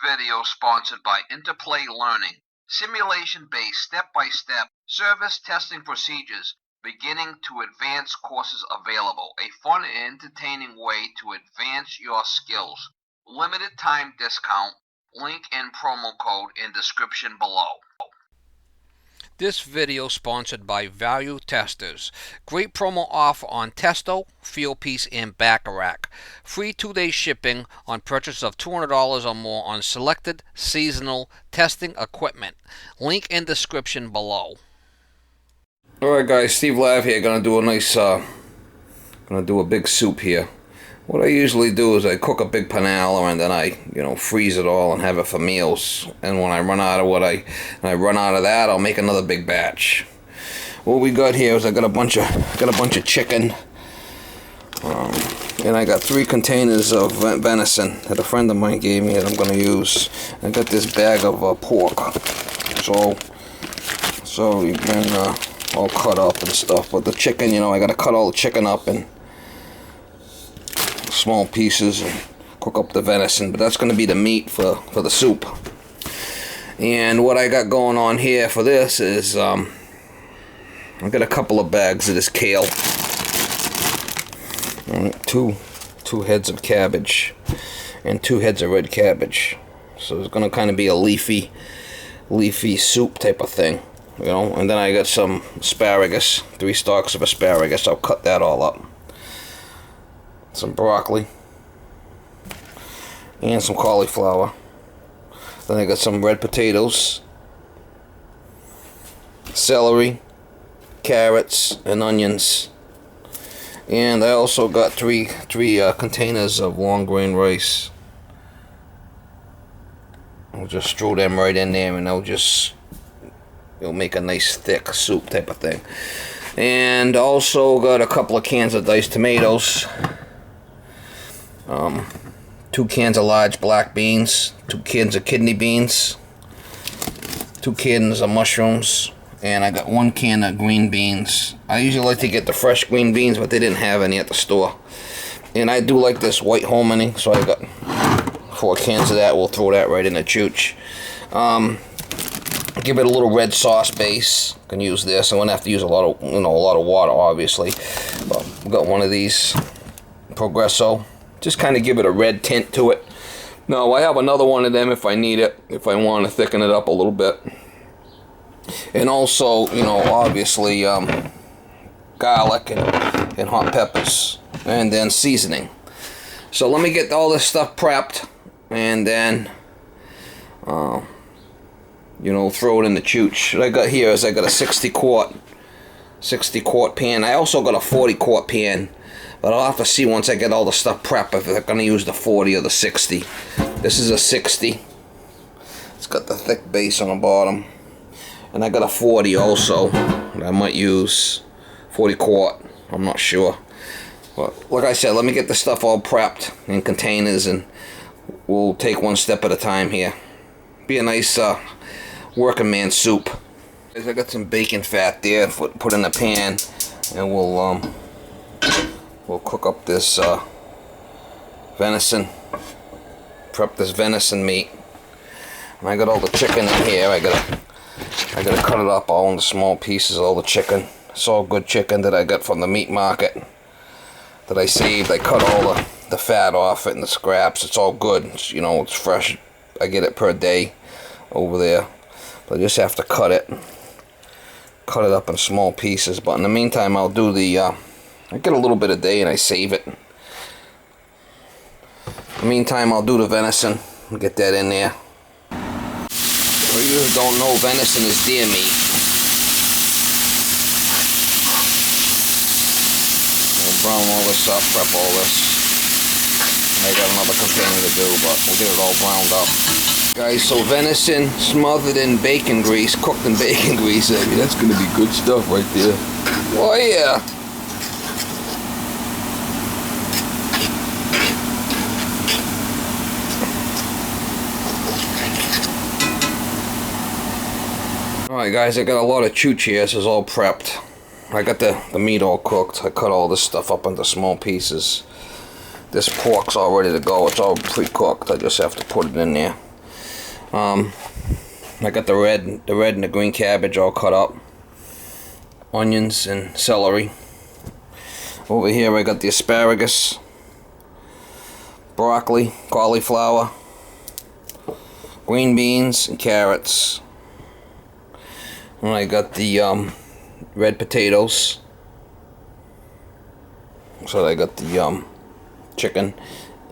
video sponsored by Interplay Learning, simulation-based step-by-step service testing procedures, beginning to advanced courses available, a fun and entertaining way to advance your skills. Limited time discount, link and promo code in description below. This video sponsored by Value Testers. Great promo offer on Testo, Fieldpiece, and Bacharach. Free 2-day shipping on purchase of $200 or more on selected seasonal testing equipment. Link in description below. Alright guys, Steve Lav here, gonna do a big soup here. What I usually do is I cook a big panela and then I, freeze it all and have it for meals. And when I run out of that, I'll make another big batch. What we got here is I got a bunch of chicken, and I got 3 containers of venison that a friend of mine gave me that I'm gonna use. I got this bag of pork, so you can all cut up and stuff. But the chicken, I gotta cut all the chicken up in small pieces and cook up the venison, but that's going to be the meat for the soup. And what I got going on here for this is I got a couple of bags of this kale, two heads of cabbage and 2 heads of red cabbage, so it's going to kind of be a leafy soup type of thing, and then I got some asparagus, 3 stalks of asparagus. I'll cut that all up. Some broccoli and some cauliflower. Then I got some red potatoes, celery, carrots, and onions. And I also got three containers of long grain rice. I'll just throw them right in there, and it'll make a nice thick soup type of thing. And also got a couple of cans of diced tomatoes. 2 cans of large black beans, 2 cans of kidney beans, 2 cans of mushrooms, and I got 1 can of green beans. I usually like to get the fresh green beans, but they didn't have any at the store. And I do like this white hominy, so I got 4 cans of that. We'll throw that right in the chooch. Give it a little red sauce base. You can use this. I'm gonna have to use a lot of water, obviously. But we got one of these Progresso. Just kind of give it a red tint to it. No, I have another one of them if I need it, if I want to thicken it up a little bit. And also, obviously, garlic and hot peppers. And then seasoning. So let me get all this stuff prepped. And then, throw it in the chooch. What I got here is I got a 60 quart pan. I also got a 40 quart pan. But I'll have to see once I get all the stuff prepped if they're going to use the 40 or the 60. This is a 60. It's got the thick base on the bottom. And I got a 40 also that I might use. 40 quart. I'm not sure. But like I said, let me get the stuff all prepped in containers and we'll take one step at a time here. Be a nice working man soup. I got some bacon fat there put in the pan, and we'll cook up this venison. Prep this venison meat. And I got all the chicken in here. I gotta cut it up all into small pieces. All the chicken. It's all good chicken that I got from the meat market that I saved. I cut all the fat off it and the scraps. It's all good. It's fresh. I get it per day over there. But I just have to cut it up in small pieces. But in the meantime, I'll do I get a little bit a day and I save it. In the meantime, I'll do the venison and get that in there. For you who don't know, venison is deer meat. We'll brown all this up, prep all this. I got another container to do, but we'll get it all browned up. Guys, so venison smothered in bacon grease, cooked in bacon grease. I mean, that's going to be good stuff right there. Oh yeah. Alright guys, I got a lot of chooch here. This is all prepped. I got the meat all cooked. I cut all this stuff up into small pieces. This pork's all ready to go. It's all pre-cooked. I just have to put it in there. I got the red and the green cabbage all cut up. Onions and celery. Over here I got the asparagus, broccoli, cauliflower, green beans, and carrots. And I got the red potatoes. So I got the chicken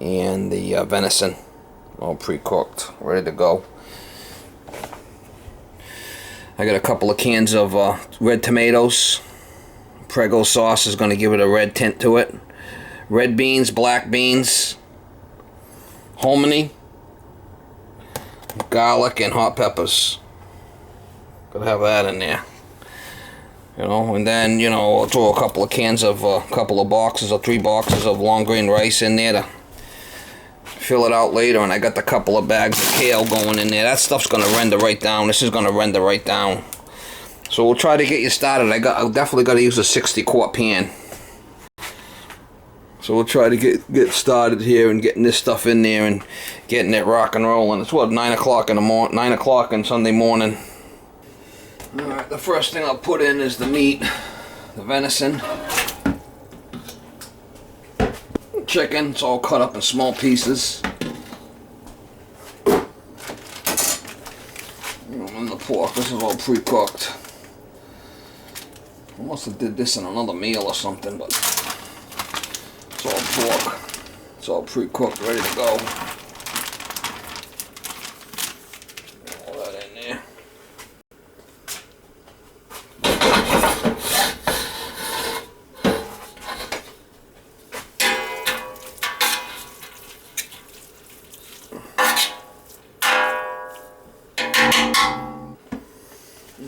and the venison all pre-cooked, ready to go. I got a couple of cans of red tomatoes. Prego sauce is going to give it a red tint to it. Red beans, black beans, hominy, garlic, and hot peppers. Gotta have that in there. You know, and then, you know, I'll throw a couple of cans of, couple of boxes or 3 boxes of long grain rice in there to fill it out later. And I got the couple of bags of kale going in there. That stuff's gonna render right down. This is gonna render right down. So we'll try to get you started. I definitely got to use a 60-quart pan. So we'll try to get started here and getting this stuff in there and getting it rock and rolling. It's what, 9 o'clock in the morning, 9 o'clock on Sunday morning. All right, the first thing I'll put in is the meat, the venison, chicken. It's all cut up in small pieces. And the pork. This is all pre-cooked. I must have did this in another meal or something, but it's all pork. It's all pre-cooked, ready to go. All that in there.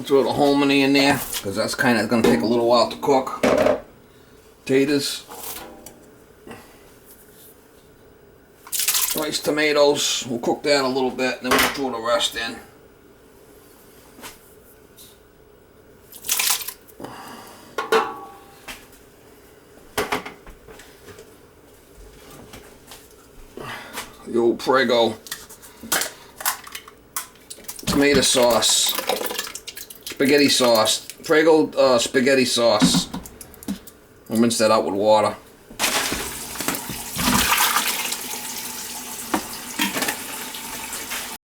Throw the hominy in there, because that's kind of going to take a little while to cook. Potatoes. Rice, tomatoes. We'll cook that a little bit, and then we'll throw the rest in. The old Prego tomato sauce. Spaghetti sauce. Prego spaghetti sauce. I'll rinse that out with water.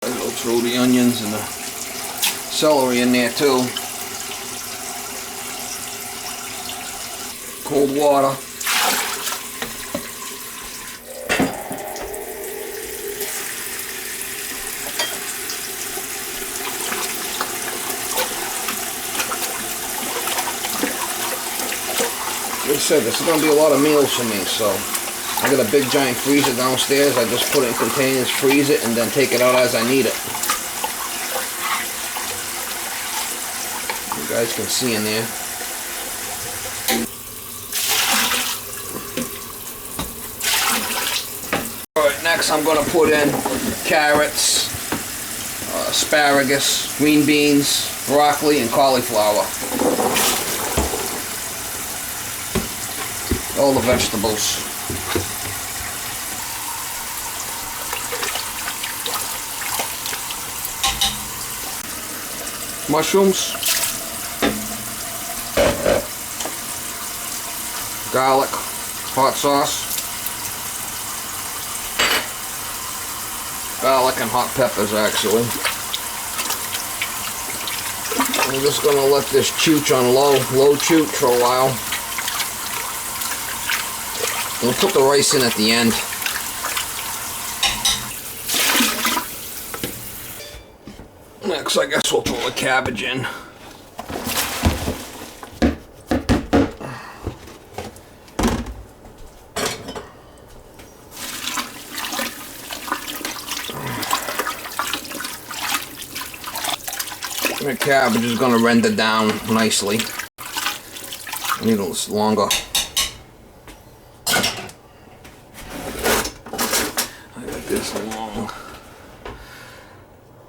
I'll throw the onions and the celery in there too. Cold water. Like I said, this is going to be a lot of meals for me, so I got a big giant freezer downstairs. I just put it in containers, freeze it, and then take it out as I need it. You guys can see in there. Alright, next I'm going to put in carrots, asparagus, green beans, broccoli, and cauliflower. All the vegetables. Mushrooms. Garlic. Hot sauce. Garlic and hot peppers, actually. I'm just going to let this chooch on low chooch for a while. We'll put the rice in at the end. Next, I guess we'll throw the cabbage in. The cabbage is going to render down nicely. I need a little longer.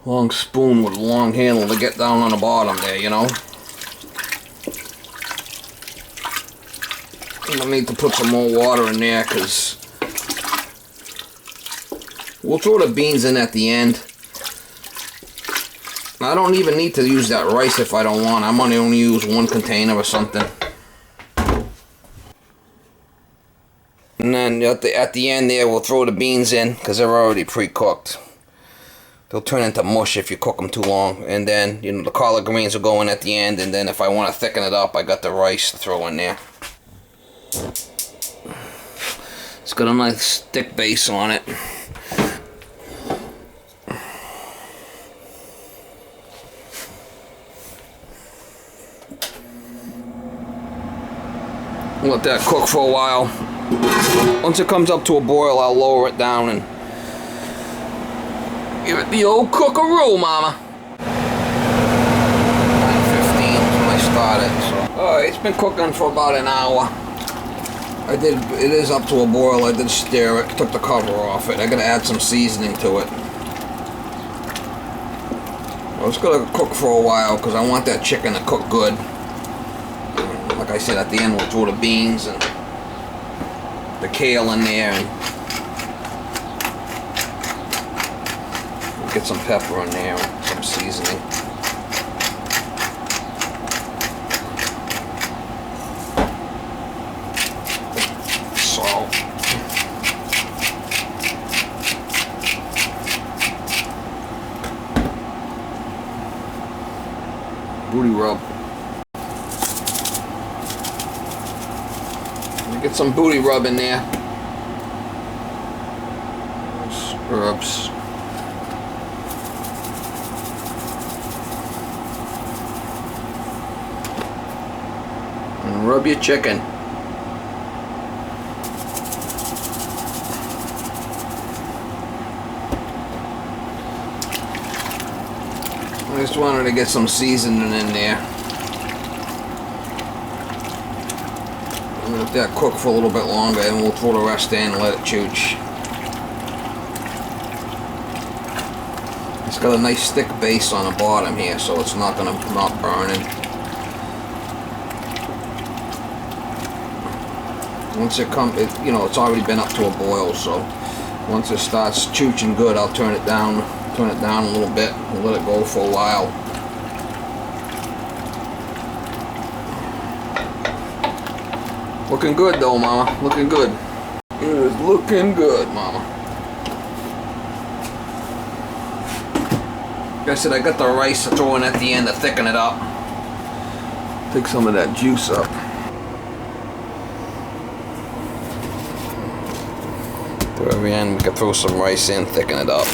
Long spoon with a long handle to get down on the bottom there, you know. I need to put some more water in there because we'll throw the beans in at the end. I don't even need to use that rice if I don't want. I might only use one container or something. And then at the end there, we'll throw the beans in because they're already pre-cooked. They'll turn into mush if you cook them too long. And then, you know, the collard greens will go in at the end. And then if I want to thicken it up, I got the rice to throw in there. It's got a nice thick base on it. Let that cook for a while. Once it comes up to a boil, I'll lower it down and give it the old cookaroo, mama. 9:15 when I started. So, it's been cooking for about an hour. It is up to a boil. I did stir it, took the cover off it. I gotta add some seasoning to it. I was gonna cook for a while because I want that chicken to cook good. Like I said, at the end we'll throw the beans and the kale in there and we'll get some pepper in there and some seasoning. Salt. Booty rub. Get some booty rub in there. Herbs. And rub your chicken. I just wanted to get some seasoning in there. Let that cook for a little bit longer and we'll throw the rest in and let it chooch. It's got a nice thick base on the bottom here, so it's not gonna come out burning. Once it comes, you know, it's already been up to a boil, so once it starts chooching good, I'll turn it down a little bit and let it go for a while. Looking good though, mama. Looking good. It is looking good, mama. Like I said, I got the rice to throw in at the end to thicken it up. Take some of that juice up. At the very end, we can throw some rice in, thicken it up.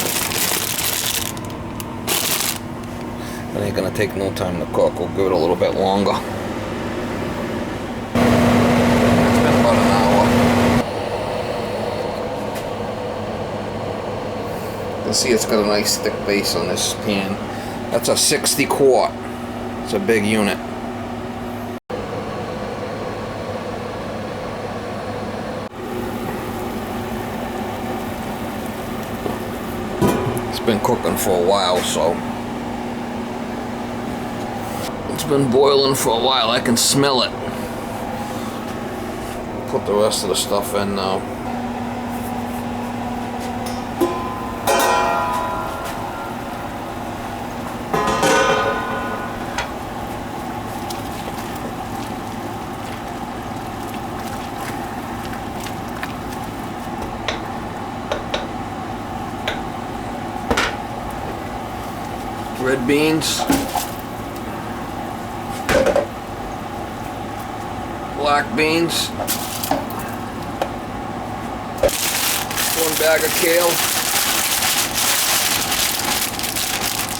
It ain't gonna take no time to cook. We'll give it a little bit longer. About an hour. You can see it's got a nice thick base on this pan. That's a 60 quart. It's a big unit. It's been cooking for a while, so it's been boiling for a while. I can smell it. Put the rest of the stuff in now. Red beans. Black beans. 1 bag of kale.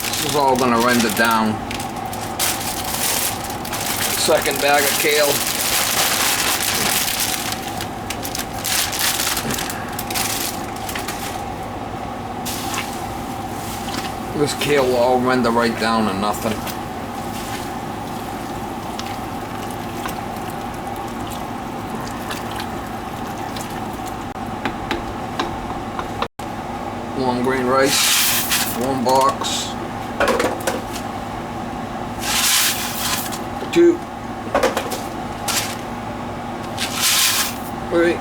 This is all going to render down. 2nd bag of kale. This kale will all render right down to nothing. Long grain rice, 1 box, 2, 3, 4,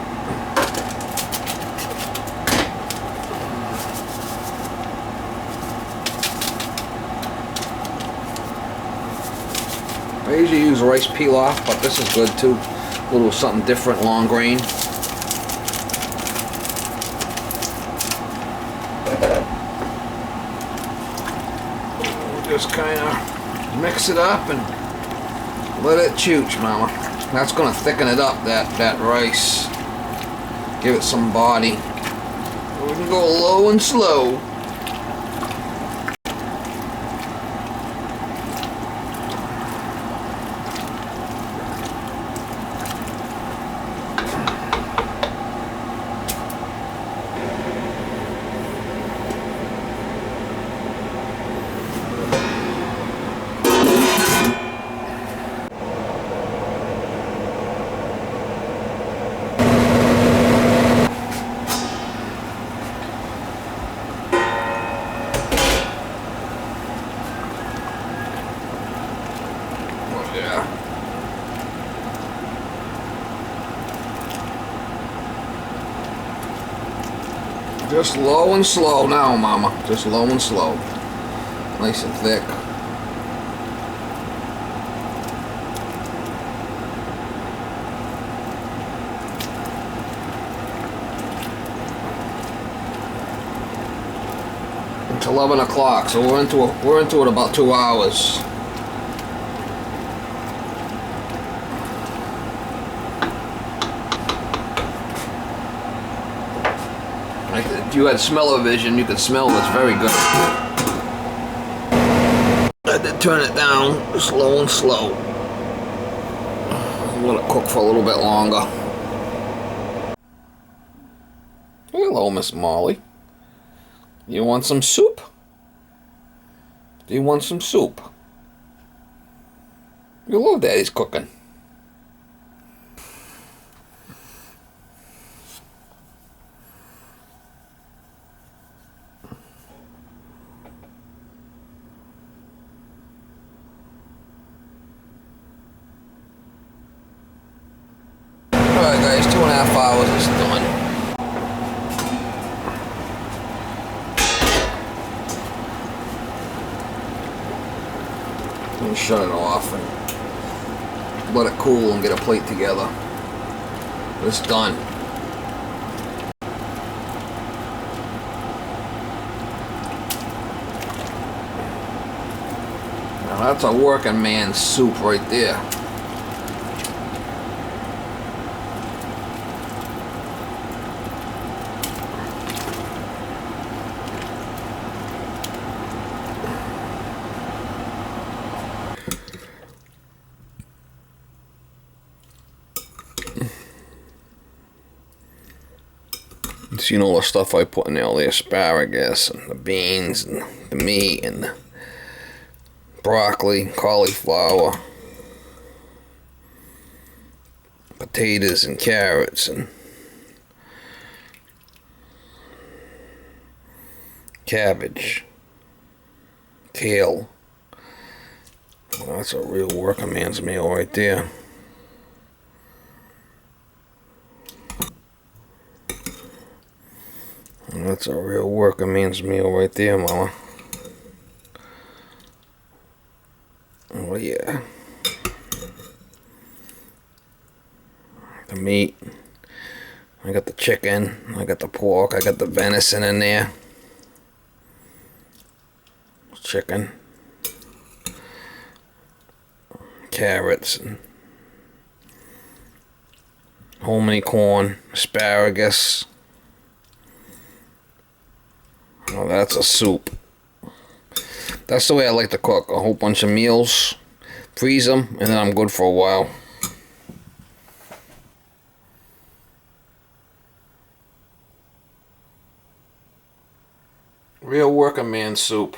I usually use rice pilaf, but this is good too. A little something different, long grain. Just kind of mix it up and let it chooch, mama. That's gonna thicken it up, that rice. Give it some body. We can go low and slow. Just low and slow now, mama. Just low and slow. Nice and thick. It's 11 o'clock, so we're into it about 2 hours. If you had smell-o-vision, you could smell this very good. I had to turn it down slow and slow. Let it cook for a little bit longer. Hello, Miss Molly. You want some soup? Do you want some soup? You love Daddy's cooking. Alright guys, 2.5 hours is done. And shut it off and let it cool and get a plate together. It's done. Now that's a working man's soup right there. You know the stuff I put in there, the asparagus and the beans and the meat and the broccoli, cauliflower, potatoes and carrots and cabbage, kale. Well, that's a real working man's meal right there. That's a real working man's meal right there, mama. Oh yeah. The meat. I got the chicken. I got the pork. I got the venison in there. Chicken. Carrots. And hominy corn. Asparagus. Oh, that's a soup. That's the way I like to cook. A whole bunch of meals, freeze them, and then I'm good for a while. Real working man soup.